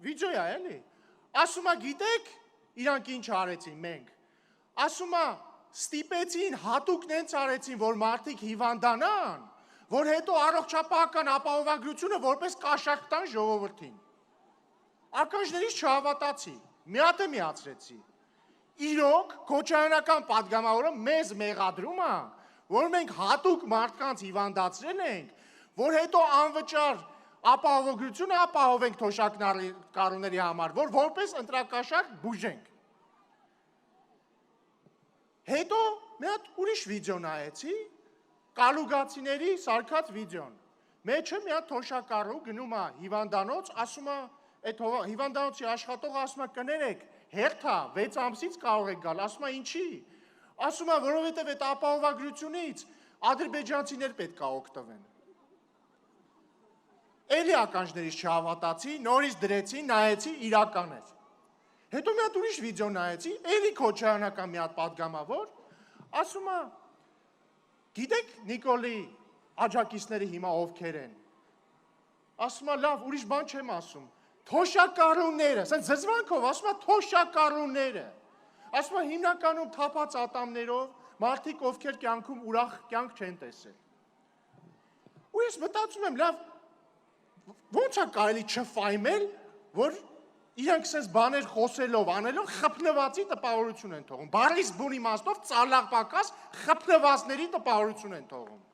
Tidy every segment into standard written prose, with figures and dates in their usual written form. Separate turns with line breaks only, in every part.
վիդեոյա էլի։ Ասում է գիտեք, իրանք ինչ արեցին մենք։ Ասում է ստիպեցին հատուկ նենց արեցին, որ մարդիկ հիվանդանան, որ հետո առողջապահական ապահովագրությունը որպես կաշառք տան ժողովրդին։ Ականջներից չհավատացի, մի հատ է միացրեցի։ Իրոք քոչայանական պատգամավորը մեզ մեղադրում է, որ մենք հատուկ մարդկանց հիվանդացրել ենք, որ հետո անվճար ապահովագրությունը ապահովենք թոշակառուների համար, որ որպես ընտրակաշառք բուժենք։ Հետո մի հատ ուրիշ վիդեո նայեցի, կալուգացիների սարքած վիդեոն։ Մեջը մի հատ թոշակառու գնում է հիվանդանոց, ասում է, այդ հիվանդանոցի աշխատողը ասում է կներեք, հերթա 6 ամսից կարող եք գալ, ասում է ինչի։ Ասում է, որովհետև այդ ապահովագրությունից ադրբեջանցիներ պետք է օգտվեն։ Էլի ականջներից չհավատացի, նորից դրեցի, նայեցի, իրական էր։ Հետո մի հատ ուրիշ վիդեո նայեցի, էլի քոչայանական մի հատ պատգամավոր, ասում է, գիտեք Նիկոլի աջակիցները հիմա ովքեր են։ Ասում է, լավ, ուրիշ բան չեմ ասում։ Թոշակառուները, ասեն զզվանքով, ասում է թոշակառուները։ Ասում է հիմնականում թափած ատամներով, մարդիկ ովքեր կյանքում ուրախ կյանք չեն տեսել։ Ու ես մտածում եմ, լավ, ոնց է կարելի չֆայմել, որ իրանք սենց բաներ խոսելով, անելով խփնվածի տպավորություն են թողում, բառից բուն իմաստով ծալաղ պակաս խփնվածների տպավորություն են թողում։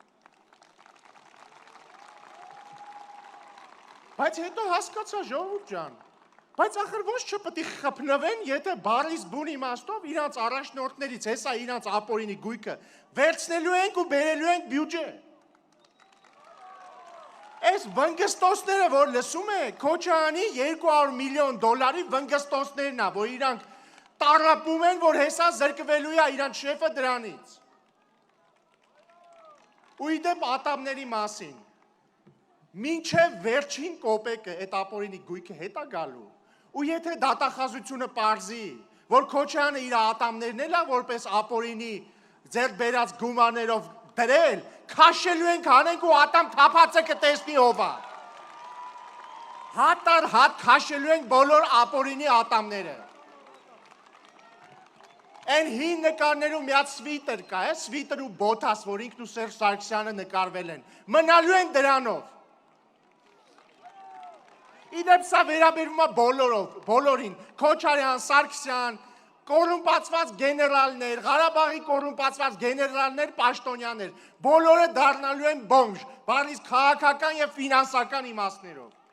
Բայց հետո հասկացա ժողովուրդ ջան, բայց ախր ոնց չպետք է խփնվեն, եթե բառից բուն իմաստով իրանց առաջնորդներից, հեսա իրանց ապօրինի գույքը վերցնելու ենք ու բերելու ենք բյուջե։ Այս վնգստոցները, որ լսում է, Քոչարյանի 200 միլիոն դոլարի վնգստոցներն է, որ իրանք տառապում են, որ հեսա զրկվելու է իրանք շեֆը դրանից։ Ու իդեպ ատամների մասին, մինչև վերջին կոպեկը այդ ապօրինի գույքը հետ է գալու, ու եթե դատախազությունը պարզի, որ Քոչարյանը իր ատամներն էլ է որպես ապօրինի ձեռք բերած գումարներով դրել, քաշելու ենք հանենք ու ատամ թափածը կտեսնի ով է։ Հատ առ հատ քաշելու ենք բոլոր ապօրինի ատամները։ Այն հին նկարներում մի հատ սվիտեր կա, սվիտեր ու բոթաս, որ ինքն ու Սերժ Սարգսյանը նկարվել են, մնալու են դրանով։ Իդեպ սա վերաբերվում է բոլորին, Քոչարյան, Սարգսյան, կոռումպացված գեներալներ, Ղարաբաղի կոռումպացված գեներալներ, պաշտոնյաներ, բոլորը դառնալու են բոմժ, բառից քաղաքական եւ ֆինանսական իմաստներով։